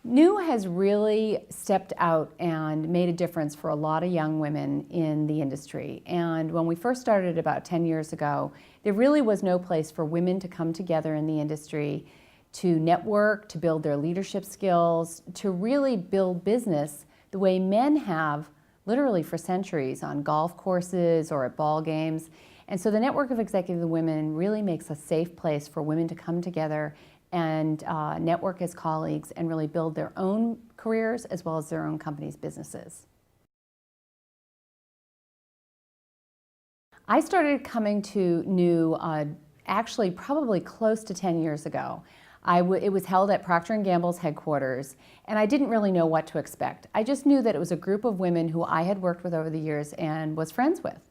New has really stepped out and made a difference for a lot of young women in the industry. And when we first started about 10 years ago, there really was no place for women to come together in the industry to network, to build their leadership skills, to really build business the way men have literally for centuries on golf courses or at ball games. And so the Network of Executive Women really makes a safe place for women to come together and network as colleagues and really build their own careers as well as their own companies' businesses. I started coming to New actually probably close to 10 years ago. It was held at Procter & Gamble's headquarters, and I didn't really know what to expect. I just knew that it was a group of women who I had worked with over the years and was friends with.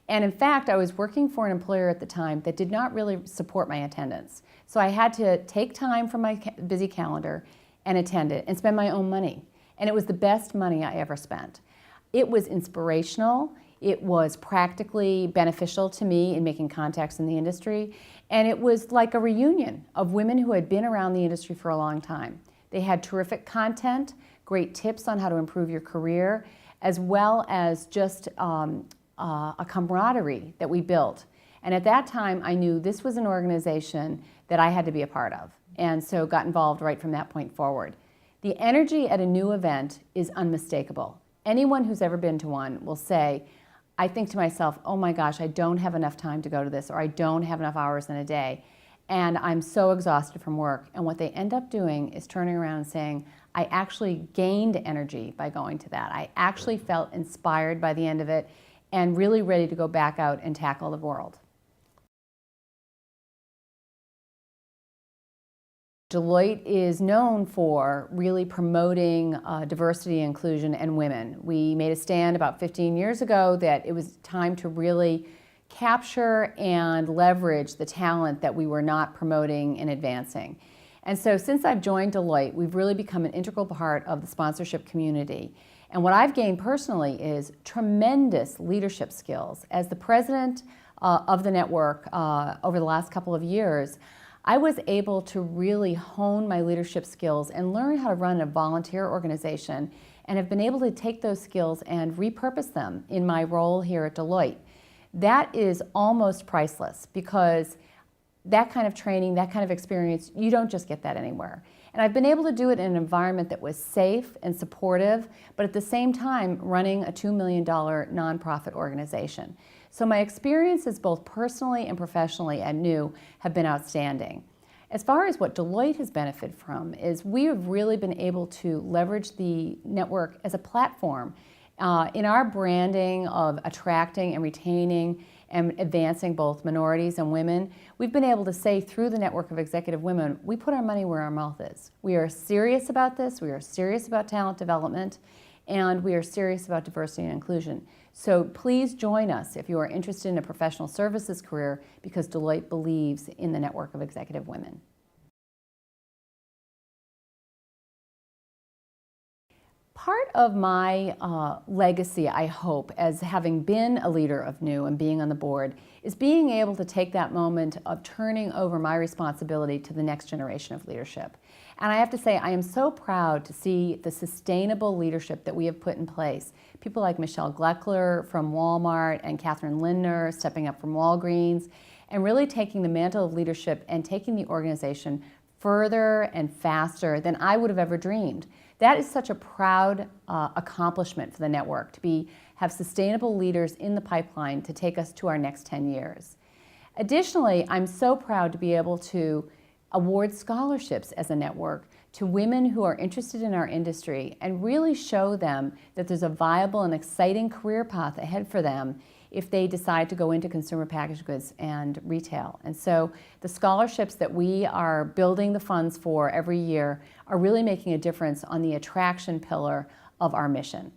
And in fact, I was working for an employer at the time that did not really support my attendance. So I had to take time from my busy calendar and attend it and spend my own money. And it was the best money I ever spent. It was inspirational. It was practically beneficial to me in making contacts in the industry. And it was like a reunion of women who had been around the industry for a long time. They had terrific content, great tips on how to improve your career, as well as just a camaraderie that we built. And at that time, I knew this was an organization that I had to be a part of, and so got involved right from that point forward. The energy at a new event is unmistakable. Anyone who's ever been to one will say, I think to myself, oh my gosh, I don't have enough time to go to this, or I don't have enough hours in a day, and I'm so exhausted from work. And what they end up doing is turning around and saying, I actually gained energy by going to that. I actually felt inspired by the end of it, and really ready to go back out and tackle the world. Deloitte is known for really promoting diversity, inclusion, and women. We made a stand about 15 years ago that it was time to really capture and leverage the talent that we were not promoting and advancing. And so since I've joined Deloitte, we've really become an integral part of the sponsorship community. And what I've gained personally is tremendous leadership skills. As the president of the network over the last couple of years, I was able to really hone my leadership skills and learn how to run a volunteer organization, and have been able to take those skills and repurpose them in my role here at Deloitte. That is almost priceless, because that kind of training, that kind of experience, you don't just get that anywhere. And I've been able to do it in an environment that was safe and supportive, but at the same time running a $2 million nonprofit organization. So my experiences both personally and professionally at New have been outstanding. As far as what Deloitte has benefited from is we have really been able to leverage the network as a platform in our branding of attracting and retaining and advancing both minorities and women. We've been able to say through the Network of Executive Women, we put our money where our mouth is. We are serious about this, we are serious about talent development, and we are serious about diversity and inclusion. So please join us if you are interested in a professional services career, because Deloitte believes in the Network of Executive Women. Part of my legacy, I hope, as having been a leader of New and being on the board, is being able to take that moment of turning over my responsibility to the next generation of leadership. And I have to say, I am so proud to see the sustainable leadership that we have put in place. People like Michelle Gleckler from Walmart and Catherine Lindner stepping up from Walgreens, and really taking the mantle of leadership and taking the organization further and faster than I would have ever dreamed. That is such a proud accomplishment for the network, to have sustainable leaders in the pipeline to take us to our next 10 years. Additionally, I'm so proud to be able to award scholarships as a network to women who are interested in our industry, and really show them that there's a viable and exciting career path ahead for them if they decide to go into consumer packaged goods and retail. And so the scholarships that we are building the funds for every year are really making a difference on the attraction pillar of our mission.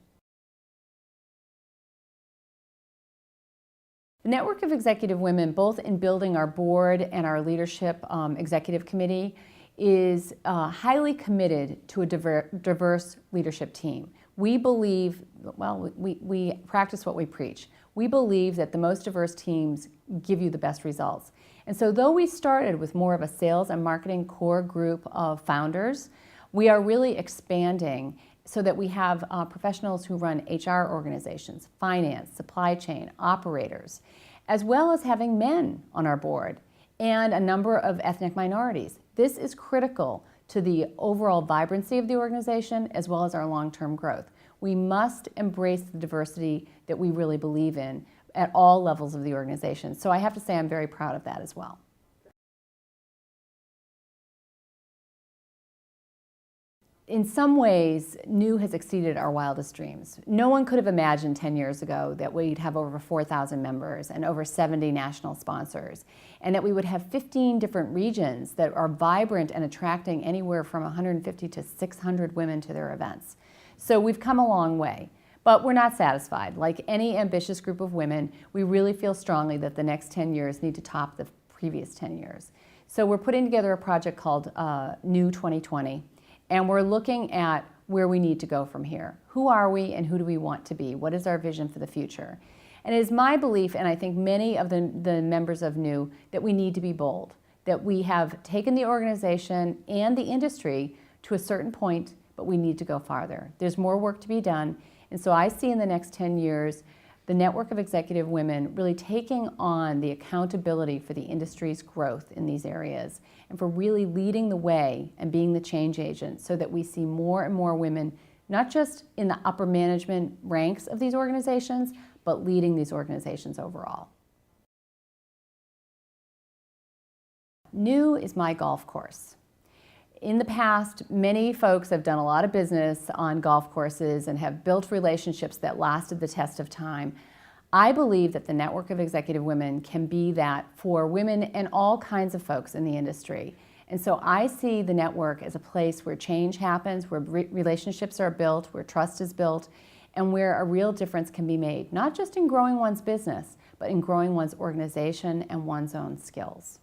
The Network of Executive Women, both in building our board and our leadership executive committee, is highly committed to a diverse leadership team. We believe, well, we practice what we preach. We believe that the most diverse teams give you the best results. And so though we started with more of a sales and marketing core group of founders, We are really expanding so that we have professionals who run HR organizations, finance, supply chain, operators, as well as having men on our board and a number of ethnic minorities. This is critical to the overall vibrancy of the organization as well as our long-term growth. We must embrace the diversity that we really believe in at all levels of the organization. So I have to say I'm very proud of that as well. In some ways, New has exceeded our wildest dreams. No one could have imagined 10 years ago that we'd have over 4,000 members and over 70 national sponsors, and that we would have 15 different regions that are vibrant and attracting anywhere from 150 to 600 women to their events. So we've come a long way, but we're not satisfied. Like any ambitious group of women, we really feel strongly that the next 10 years need to top the previous 10 years. So we're putting together a project called New 2020. And we're looking at where we need to go from here. Who are we and who do we want to be? What is our vision for the future? And it is my belief, and I think many of the members of New, that we need to be bold, that we have taken the organization and the industry to a certain point, but we need to go farther. There's more work to be done. And so I see in the next 10 years, the network of executive women really taking on the accountability for the industry's growth in these areas and for really leading the way and being the change agent so that we see more and more women, not just in the upper management ranks of these organizations, but leading these organizations overall. New is my golf course. In the past, many folks have done a lot of business on golf courses and have built relationships that lasted the test of time. I believe that the network of executive women can be that for women and all kinds of folks in the industry. And so I see the network as a place where change happens, where relationships are built, where trust is built, and where a real difference can be made, not just in growing one's business, but in growing one's organization and one's own skills.